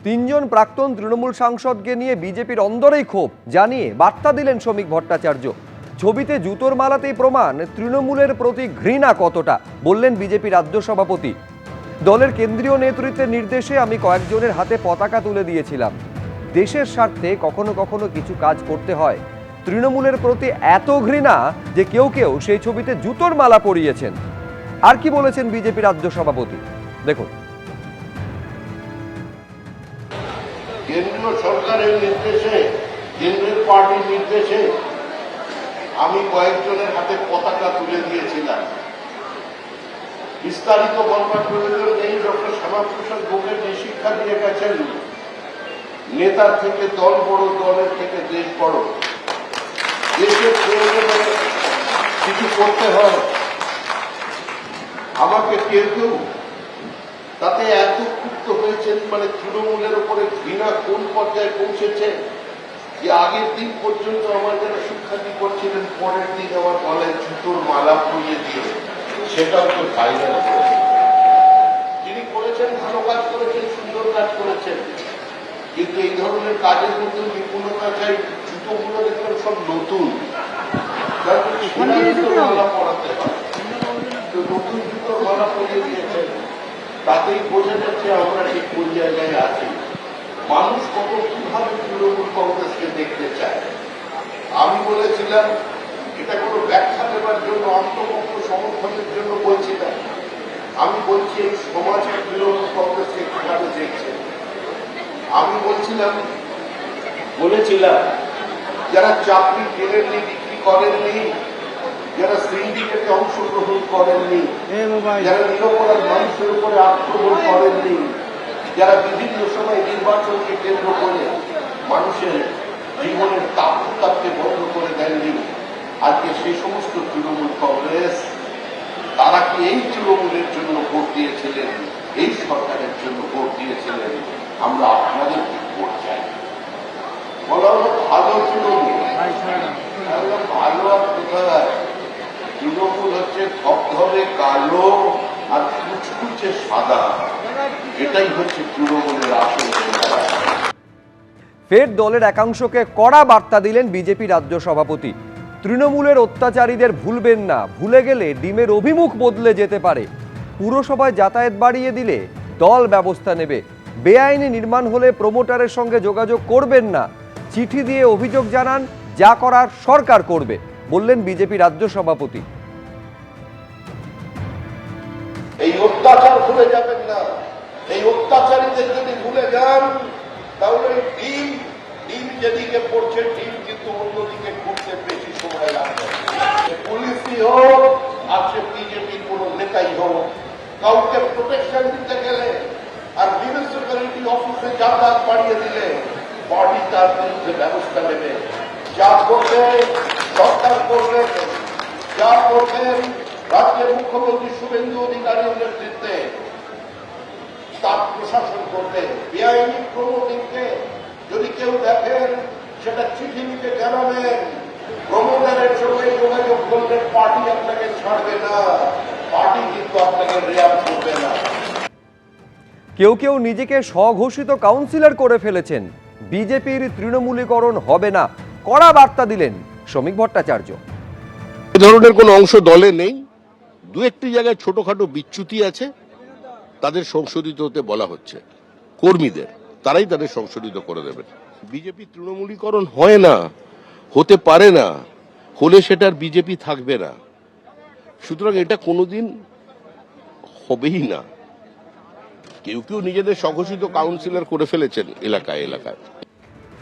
তিনজন প্রাক্তন তৃণমূল সাংসদকে নিয়ে বিজেপির অন্দরেই ক্ষোভ জানিয়ে বার্তা দিলেন শ্রমিক ভট্টাচার্য। ছবিতে জুতোর মালাতেই প্রমাণ তৃণমূলের প্রতি ঘৃণা কতটা, বললেন বিজেপি রাজ্য সভাপতি। দলের কেন্দ্রীয় নেতৃত্বের নির্দেশে আমি কয়েকজনের হাতে পতাকা তুলে দিয়েছিলাম। দেশের স্বার্থে কখনো কখনো কিছু কাজ করতে হয়। তৃণমূলের প্রতি এত ঘৃণা যে কেউ কেউ সেই ছবিতে জুতোর মালা পরিয়েছেন। আর কি বলেছেন বিজেপি রাজ্য সভাপতি, দেখুন। কেন্দ্রীয় সরকারের নির্দেশে, কেন্দ্রের পার্টির নির্দেশে আমি কয়েকজনের হাতে পতাকা তুলে দিয়েছিলাম। বিস্তারিত বলবার প্রয়োজন নেই। ডক্টর শ্যামাপ্রসাদ মুখার্জি শিক্ষা দিয়ে গেছেন, নেতার থেকে দল বড়, দলের থেকে দেশ বড়। দেশের প্রয়োজনে কিছু করতে হয়। আমাকে কেউ কেউ তাতে এত ক্ষুব্ধ হয়েছেন, মানে তৃণমূলের উপরে ঘৃণা কোন পর্যায়ে পৌঁছেছে যে আগের দিন পর্যন্ত আমার যারা শিক্ষার্থী করছিলেন, পরের দিন আমার গলায় জুতোর মালা পরিয়ে দিয়ে সেটাও তো ভাইরাল করেছে। যিনি করেছেন ভালো কাজ করেছেন, সুন্দর কাজ করেছেন, কিন্তু এই ধরনের কাজের মধ্যে নিপুণতা চাই। জুতোগুলো দেখলাম সব নতুন, মালা পরাতে হয়, তো নতুন জুতোর মালা পরিয়ে দিয়েছেন। তাতেই বোঝা যাচ্ছে আমরা ঠিক কোন জায়গায় আছি। মানুষ কত কিভাবে তৃণমূল কংগ্রেসকে দেখতে চায়। আমি বলেছিলাম, এটা কোনো ব্যাখ্যা দেওয়ার জন্য, আত্মপক্ষ সমর্থনের জন্য বলছি না। আমি বলছি এই সমাজের তৃণমূল কংগ্রেসকে কিভাবে দেখছে। আমি বলেছিলাম যারা চাকরি কেনেননি, বিক্রি করেননি, যারা সিন্ডিকেটে অংশগ্রহণ করেননি, যারা নিরপরাধ মানুষের উপরে আক্রমণ করেননি, যারা বিভিন্ন সময় নির্বাচনকে কেন্দ্র করে মানুষের জীবনের তাপকে বন্ধ করে দেননি, আজকে সেই সমস্ত তৃণমূল কংগ্রেস, তারা কি এই তৃণমূলের জন্য ভোট দিয়েছিলেন, এই সরকারের জন্য ভোট দিয়েছিলেন? আমরা আপনাদের ভোট চাই। বলা হলো ভালো তৃণমূল, ভালো আর কোথায়? তৃণমূল হচ্ছে ধবধবে কালো আর কুচকুচে সাদা। এটাই হচ্ছে তৃণমূলের আসল। ফের দলের একাংশকে কড়া বার্তা দিলেন বিজেপি রাজ্য সভাপতি। তৃণমূলের অত্যাচারীদের ভুলবেন না, ভুলে গেলে ডিমের অভিমুখ বদলে যেতে পারে। পুরসভায় যাতায়াত বাড়িয়ে দিলে দল ব্যবস্থা নেবে। বেআইনি নির্মাণ হলে প্রমোটারের সঙ্গে যোগাযোগ করবেন না। চিঠি দিয়ে অভিযোগ জানান, যা করার সরকার করবে, বললেন বিজেপি রাজ্য সভাপতি। এই অত্যাচার ভুলে যাবেন না। এই অত্যাচারীদের যদি ভুলে যান, তাহলে ডিম যেদিকে পড়ছে, ডিম কিন্তু অন্যদিকে ঘুরতে বেশি সময় লাগবে। পুলিশই হোক আর সে বিজেপির কোন নেতাই হোক, কাউকে প্রোটেকশন দিতে গেলে আর মিউনিসিপ্যালিটি অফিসে যাতায়াত বাড়িয়ে দিলে পার্টি তার বিরুদ্ধে ব্যবস্থা নেবে। যা করবে সরকার করবে, যা করবেন রাজ্যের মুখ্যমন্ত্রী শুভেন্দু অধিকারীর নেতৃত্বে তার প্রশাসন করবে। বেআইনি প্রমোটিংকে যদি কেউ দেখেন, সেটা চিঠি লিখে জানাবেন। প্রমোটারের সঙ্গে যোগাযোগ করলে পার্টি আপনাকে ছাড়বে না, পার্টি কিন্তু আপনাকে রেয়াত করবে না। কেউ কেউ নিজেকে স্বঘোষিত কাউন্সিলর করে ফেলেছেন। বিজেপির তৃণমূলীকরণ হবে না, কড়া বার্তা দিলেন শ্রমিক ভট্টাচার্য। এ ধরনের কোন অংশ দলে নেই। দু একটি জায়গায় ছোটখাটো বিচ্যুতি আছে, তাদের সংশোধিত হতে বলা হচ্ছে কর্মীদের, তারাই তাদের সংশোধিত করে দেবেন। বিজেপি তৃণমূলীকরণ হয় না, হতে পারে না, হলে সেটার বিজেপি থাকবে না। সুতরাং এটা কোনোদিন হবেই না। কেউ কেউ নিজেদের স্বঘোষিত কাউন্সিলর করে ফেলেছেন এলাকায় এলাকায়।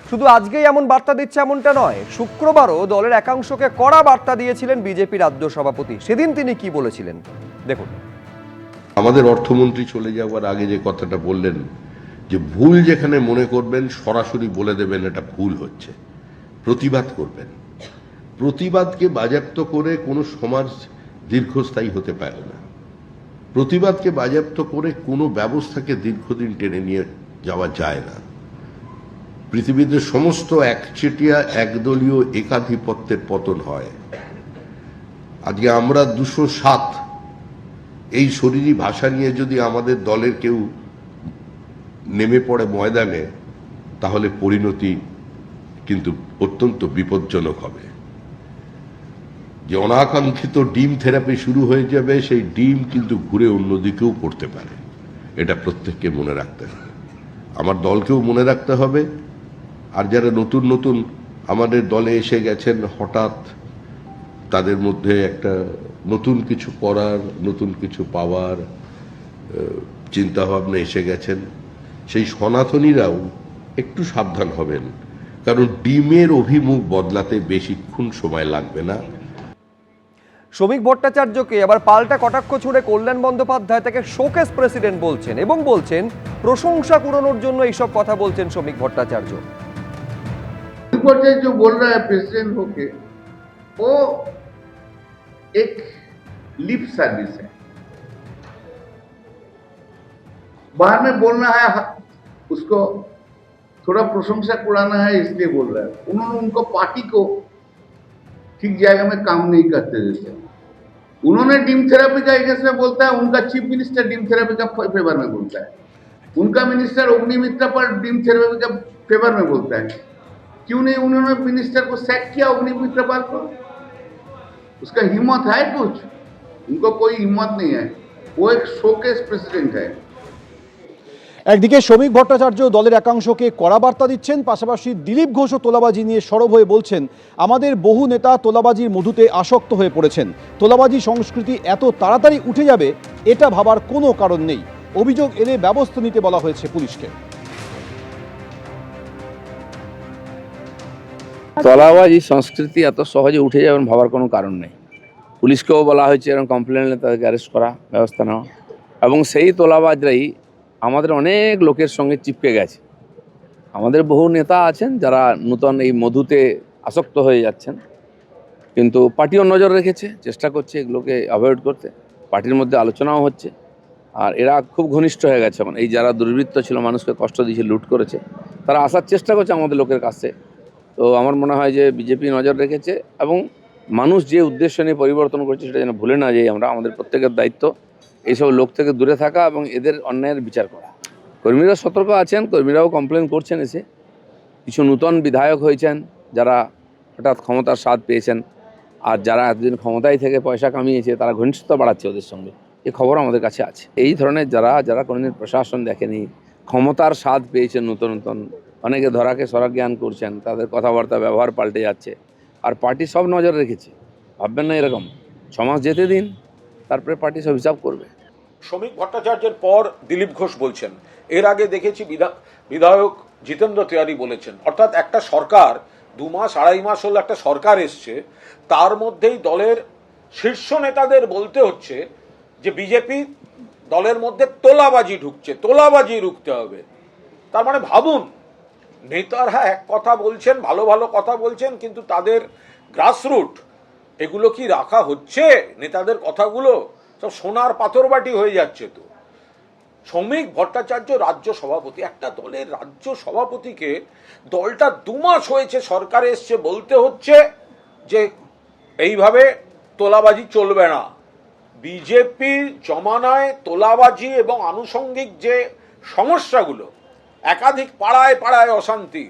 শুধু আজকেই এমন বার্তা দিচ্ছে এমনটা নয়, শুক্রবারও দলের একাংশকে কড়া বার্তা দিয়েছিলেন বিজেপি রাজ্য সভাপতি। সেদিন তিনি কি বলেছিলেন, দেখুন। আমাদের অর্থমন্ত্রী চলে যাওয়ার আগে যে কথাটা বললেন, যে ভুল যেখানে মনে করবেন সরাসরি বলে দেবেন এটা ভুল হচ্ছে, প্রতিবাদ করবেন। প্রতিবাদকে বাজেয়াপ্ত করে কোনো সমাজ দীর্ঘস্থায়ী হতে পারে না। প্রতিবাদকে বাজেয়াপ্ত করে কোনো ব্যবস্থাকে দীর্ঘদিন টেনে নিয়ে যাওয়া যায় না। পৃথিবীতে সমস্ত একচেটিয়া একদলীয় একাধিপত্যের পতন হয়। আজকে আমরা 207 এই শরীরী ভাষা নিয়ে যদি আমাদের দলের কেউ নেমে পড়ে ময়দানে, তাহলে পরিণতি কিন্তু অত্যন্ত বিপজ্জনক হবে। যে অনাকাঙ্ক্ষিত ডিম থেরাপি শুরু হয়ে যাবে, সেই ডিম কিন্তু ঘুরে অন্যদিকেও পড়তে পারে। এটা প্রত্যেককে মনে রাখতে হবে, আমার দলকেও মনে রাখতে হবে। আর যারা নতুন নতুন আমাদের দলে এসে গেছেন, হঠাৎ তাদের মধ্যে একটা নতুন কিছু করার, নতুন কিছু পাওয়ার চিন্তাভাবনা এসে গেছেন, সেই সনাতনীরাও একটু সাবধান হবেন, কারণ ডিমের অভিমুখ বদলাতে বেশিক্ষণ সময় লাগবে না। শ্রমিক ভট্টাচার্যকে আবার পাল্টা কটাক্ষ ছুড়ে কল্যাণ বন্দ্যোপাধ্যায় তাকে শোকেস প্রেসিডেন্ট বলছেন এবং বলছেন প্রশংসা কুড়ানোর জন্য এইসব কথা বলছেন শ্রমিক ভট্টাচার্য। जो बोल रहा है प्रेसिडेंट होके, वो एक लिप सर्विस है। बाहर में बोलना है, उसको थोड़ा प्रशंसा कुड़ाना है, इसलिए बोल रहा है। उन्होंने उनको पार्टी को ठीक जगह में काम नहीं करते देते। उन्होंने डीम थेरेपी का अगेंस्ट में बोलता है, उनका चीफ मिनिस्टर डीम थेरेपी का फेवर में बोलता है, उनका मिनिस्टर अग्निमित्रा पर डीम थेरेपी का फेवर में बोलता है। क्यों नहीं उन्होंने मिनिस्टर को सैक किया अग्निमित्रा पाल को? उसका हिम्मत है कुछ? उनको कोई हिम्मत नहीं है, वो एक शोकेस प्रेसिडेंट है। একদিকে শ্রমিক ভট্টাচার্য দলের একাংশকে কড়া বার্তা দিচ্ছেন, পাশাপাশি দিলীপ ঘোষও তোলাবাজি নিয়ে সরব হয়ে বলছেন আমাদের বহু নেতা তোলাবাজির মধুতে আসক্ত হয়ে পড়েছেন, তোলাবাজি সংস্কৃতি এত তাড়াতাড়ি উঠে যাবে এটা ভাবার কোনো কারণ নেই। অভিযোগ এলে ব্যবস্থা নিতে বলা হয়েছে পুলিশকে। তোলাবাজি সংস্কৃতি এত সহজে উঠে যাবেন ভাবার কোনো কারণ নেই। পুলিশকেও বলা হয়েছে এরকম কমপ্লেন এলে তাদেরকে অ্যারেস্ট করা, ব্যবস্থা নেওয়া, এবং সেই তোলাবাজরাই আমাদের অনেক লোকের সঙ্গে চিপকে গেছে। আমাদের বহু নেতা আছেন যারা নূতন এই মধুতে আসক্ত হয়ে যাচ্ছেন, কিন্তু পার্টিও নজর রেখেছে, চেষ্টা করছে এগুলোকে অ্যাভয়েড করতে। পার্টির মধ্যে আলোচনাও হচ্ছে, আর এরা খুব ঘনিষ্ঠ হয়ে গেছে। এখন এই যারা দুর্বৃত্ত ছিল, মানুষকে কষ্ট দিয়েছে, লুট করেছে, তারা আসার চেষ্টা করছে আমাদের লোকের কাছে। তো আমার মনে হয় যে বিজেপি নজর রেখেছে, এবং মানুষ যে উদ্দেশ্য নিয়ে পরিবর্তন করছে সেটা যেন ভুলে না যাই আমরা। আমাদের প্রত্যেকের দায়িত্ব এইসব লোক থেকে দূরে থাকা এবং এদের অন্যায়ের বিচার করা। কর্মীরা সতর্ক আছেন, কর্মীরাও কমপ্লেন করছেন এসে। কিছু নূতন বিধায়ক হয়েছেন যারা হঠাৎ ক্ষমতার স্বাদ পেয়েছেন, আর যারা এতদিন ক্ষমতায় থেকে পয়সা কামিয়েছে তারা ঘনিষ্ঠতা বাড়াচ্ছে ওদের সঙ্গে, এই খবর আমাদের কাছে আছে। এই ধরনের যারা কোনোদিন প্রশাসন দেখেনি, ক্ষমতার স্বাদ পেয়েছেন, নতুন নতুন অনেকে ধরাকে সরা জ্ঞান করছেন, তাদের কথাবার্তা ব্যবহার পাল্টে যাচ্ছে, আর পার্টি সব নজর রেখেছে। ভাববেন না এরকম, 6 মাস যেতে দিন, তারপরে পার্টি সব হিসাব করবে। শ্রমিক ভট্টাচার্যের পর দিলীপ ঘোষ বলছেন, এর আগে দেখেছি বিধায়ক জিতেন্দ্র তিওয়ারি বলেছেন। অর্থাৎ একটা সরকার 2 মাস 2.5 মাস হলো একটা সরকার এসছে, তার মধ্যেই দলের শীর্ষ নেতাদের বলতে হচ্ছে যে বিজেপি দলের মধ্যে তোলাবাজি ঢুকছে, তোলাবাজি রুখতে হবে। তার মানে ভাবুন, নেতারা এক কথা বলছেন, ভালো ভালো কথা বলছেন, কিন্তু তাদের গ্রাসরুট এগুলো কি রাখা হচ্ছে? নেতাদের কথাগুলো সব সোনার পাথরবাটি হয়ে যাচ্ছে। তো শ্রমিক ভট্টাচার্য রাজ্য সভাপতি, একটা দলের রাজ্য সভাপতিকে দলটা 2 মাস হয়েছে সরকারে এসছে, বলতে হচ্ছে যে এইভাবে তোলাবাজি চলবে না। বিজেপির জমানায় তোলাবাজি এবং আনুষঙ্গিক যে সমস্যাগুলো, একাধিক পাড়ায় পাড়ায় অশান্তি,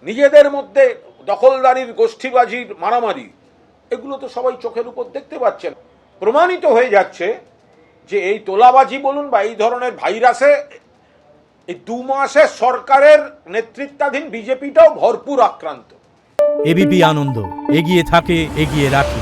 নিজেদের মধ্যে দখলদারির গোষ্ঠীবাজির মারামারি, এগুলো তো সবাই চোখের উপর দেখতে পাচ্ছেন। প্রমাণিত হয়ে যাচ্ছে যে এই তোলাবাজি বলুন বা এই ধরনের ভাইরাসে এই 2 মাসে সরকারের নেতৃত্বাধীন বিজেপিটাও ভরপুর আক্রান্ত। এবিপি আনন্দ, এগিয়ে থাকে, এগিয়ে রাখে।